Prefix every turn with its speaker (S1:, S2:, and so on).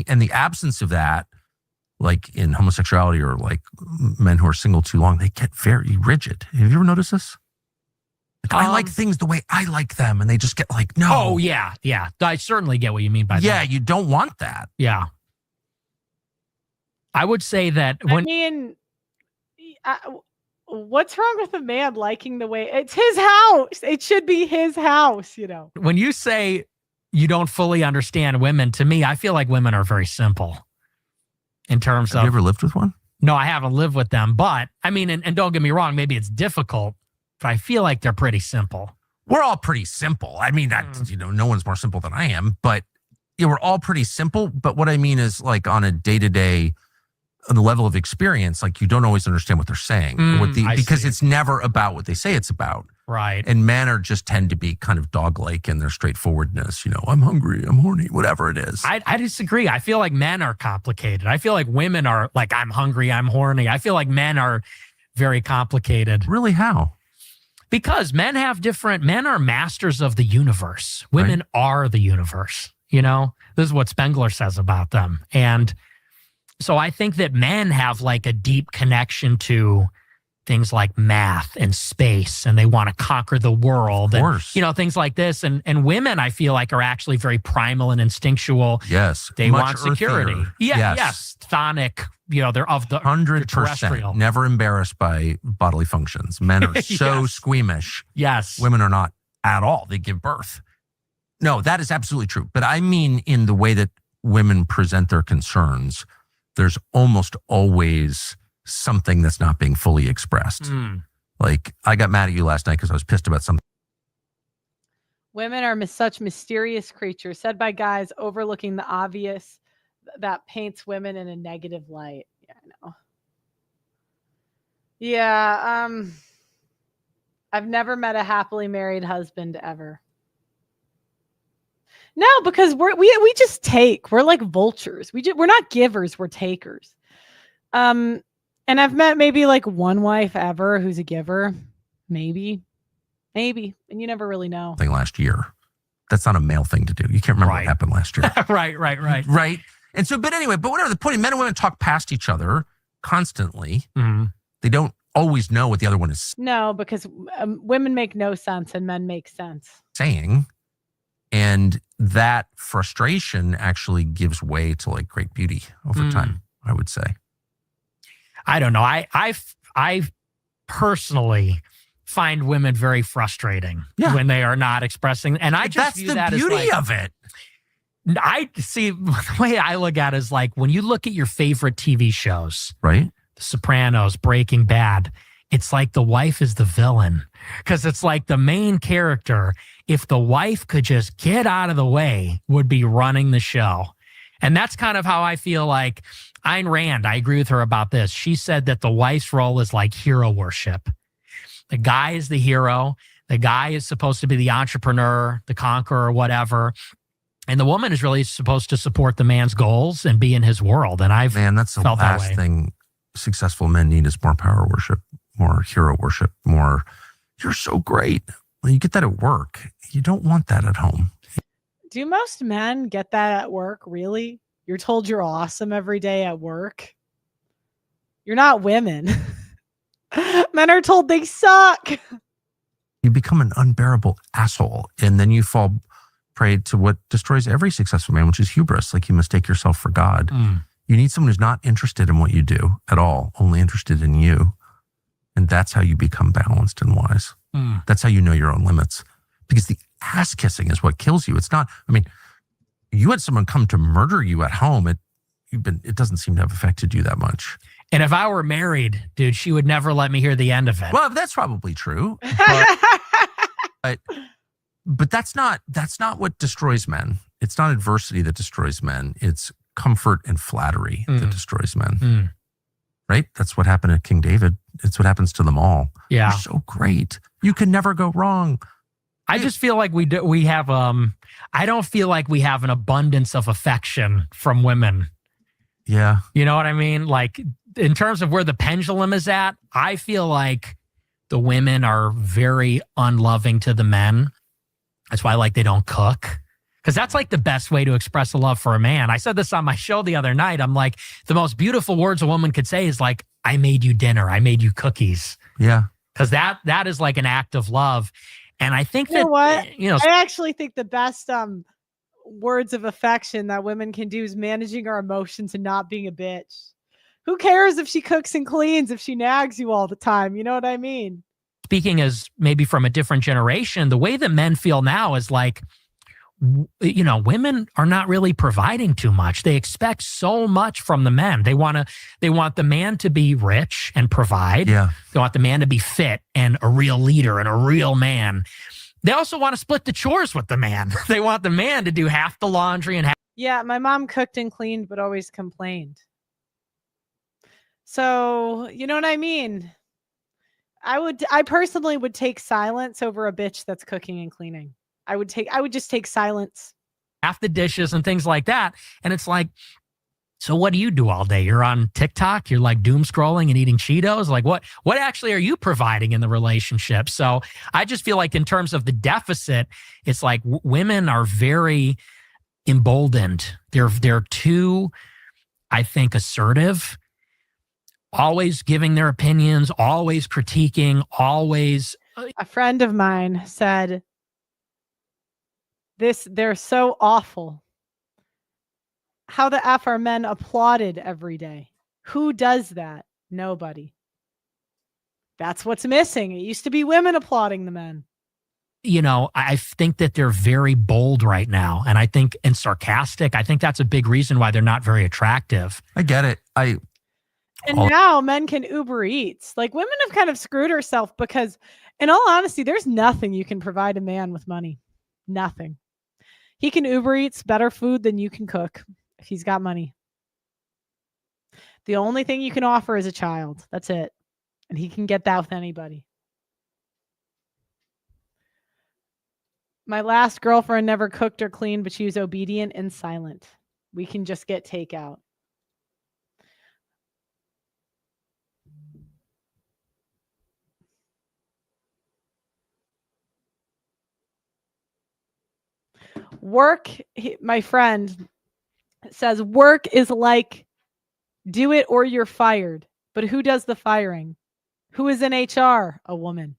S1: And the absence of that, like in homosexuality or like men who are single too long, they get very rigid. Have you ever noticed this? Like, I like things the way I like them, and they just get like, no.
S2: Oh, yeah. I certainly get what you mean by that.
S1: Yeah, you don't want that.
S2: Yeah. I would say that when...
S3: what's wrong with a man liking the way... It's his house. It should be his house, you know.
S2: When you say you don't fully understand women, to me, I feel like women are very simple in terms of...
S1: Have you ever lived with one?
S2: No, I haven't lived with them, but I mean, and don't get me wrong, maybe it's difficult, but I feel like they're pretty simple.
S1: We're all pretty simple. I mean, no one's more simple than I am, but we're all pretty simple. But what I mean is, like, on a day-to-day, on the level of experience, like, you don't always understand what they're saying because it's never about what they say it's about.
S2: Right.
S1: And men are just tend to be kind of dog-like in their straightforwardness. You know, I'm hungry, I'm horny, whatever it is.
S2: I disagree. I feel like men are complicated. I feel like women are like, I'm hungry, I'm horny. I feel like men are very complicated.
S1: Really? How?
S2: Because men are masters of the universe. Women are the universe. You know, this is what Spengler says about them. And so I think that men have like a deep connection to things like math and space, and they want to conquer the world.
S1: Of course.
S2: And, things like this. And women, I feel like, are actually very primal and instinctual.
S1: Yes.
S2: They want security. Yes. Chthonic. They're of the
S1: 100%.
S2: terrestrial.
S1: Never embarrassed by bodily functions. Men are so squeamish.
S2: Yes.
S1: Women are not at all. They give birth. No, that is absolutely true. But I mean, in the way that women present their concerns, there's almost always something that's not being fully expressed. Like, I got mad at you last night because I was pissed about something.
S3: Women are such mysterious creatures, said by guys overlooking the obvious that paints women in a negative light. Yeah, I know. Yeah, I've never met a happily married husband ever. No, because we just take. We're like vultures. We're not givers. We're takers. And I've met maybe like one wife ever who's a giver. Maybe. And you never really know.
S1: Last year. That's not a male thing to do. You can't remember what happened last year.
S2: Right.
S1: And so, but anyway, whatever the point, men and women talk past each other constantly.
S2: Mm-hmm.
S1: They don't always know what the other one is
S3: No, because women make no sense and men make sense.
S1: saying. And that frustration actually gives way to like great beauty over time, I would say.
S2: I don't know. I personally find women very frustrating when they are not expressing. And I just view that as
S1: that's the beauty of it.
S2: I see the way I look at it is like when you look at your favorite TV shows,
S1: right?
S2: The Sopranos, Breaking Bad, it's like the wife is the villain because it's like the main character, if the wife could just get out of the way, would be running the show. And that's kind of how I feel like Ayn Rand, I agree with her about this. She said that the wife's role is like hero worship. The guy is the hero. The guy is supposed to be the entrepreneur, the conqueror, whatever. And the woman is really supposed to support the man's goals and be in his world. And
S1: that's the last thing successful men need is more power worship, more hero worship, more, you're so great. When you get that at work, you don't want that at home.
S3: Do most men get that at work, really? You're told you're awesome every day at work? You're not women. Men are told they suck.
S1: You become an unbearable asshole, and then you fall prey to what destroys every successful man, which is hubris. Like, you mistake yourself for God. You need someone who's not interested in what you do at all, only interested in you. And that's how you become balanced and wise. That's how you know your own limits. Because the ass kissing is what kills you. It's not, I mean, you had someone come to murder you at home. It doesn't seem to have affected you that much.
S2: And if I were married, dude, she would never let me hear the end of it.
S1: Well, that's probably true. But that's not what destroys men. It's not adversity that destroys men. It's comfort and flattery that destroys men. Right? That's what happened to King David. It's what happens to them all.
S2: Yeah.
S1: You're so great. You can never go wrong.
S2: I just feel like we have I don't feel like we have an abundance of affection from women.
S1: Yeah.
S2: You know what I mean? Like, in terms of where the pendulum is at, I feel like the women are very unloving to the men. That's why, like, they don't cook. Because that's like the best way to express a love for a man. I said this on my show the other night. I'm like, the most beautiful words a woman could say is like, I made you dinner. I made you cookies.
S1: Yeah.
S2: Because that is like an act of love. And I think
S3: You know what?
S2: that,
S3: I actually think the best words of affection that women can do is managing our emotions and not being a bitch. Who cares if she cooks and cleans, if she nags you all the time? You know what I mean?
S2: speaking as maybe from a different generation, the way that men feel now is like, women are not really providing too much. They expect so much from the men. They want the man to be rich and provide.
S1: Yeah.
S2: They want the man to be fit and a real leader and a real man. They also want to split the chores with the man. They want the man to do half the laundry and half.
S3: Yeah, my mom cooked and cleaned, but always complained. So, you know what I mean? I personally would take silence over a bitch that's cooking and cleaning. I would just take silence.
S2: Half the dishes and things like that. And it's like, so what do you do all day? You're on TikTok, you're like doom scrolling and eating Cheetos. Like what actually are you providing in the relationship? So I just feel like in terms of the deficit, it's like women are very emboldened. They're too, I think, assertive, always giving their opinions, always critiquing, always.
S3: A friend of mine said, they're so awful. How the F are men applauded every day? Who does that? Nobody. That's what's missing. It used to be women applauding the men.
S2: I think that they're very bold right now. And sarcastic. I think that's a big reason why they're not very attractive.
S1: I get it.
S3: Now men can Uber Eats. Like women have kind of screwed herself because in all honesty, there's nothing you can provide a man with money. Nothing. He can Uber Eats better food than you can cook if he's got money. The only thing you can offer is a child. That's it. And he can get that with anybody. My last girlfriend never cooked or cleaned, but she was obedient and silent. We can just get takeout. Work, my friend says, work is like do it or you're fired. But who does the firing? Who is in HR? A woman.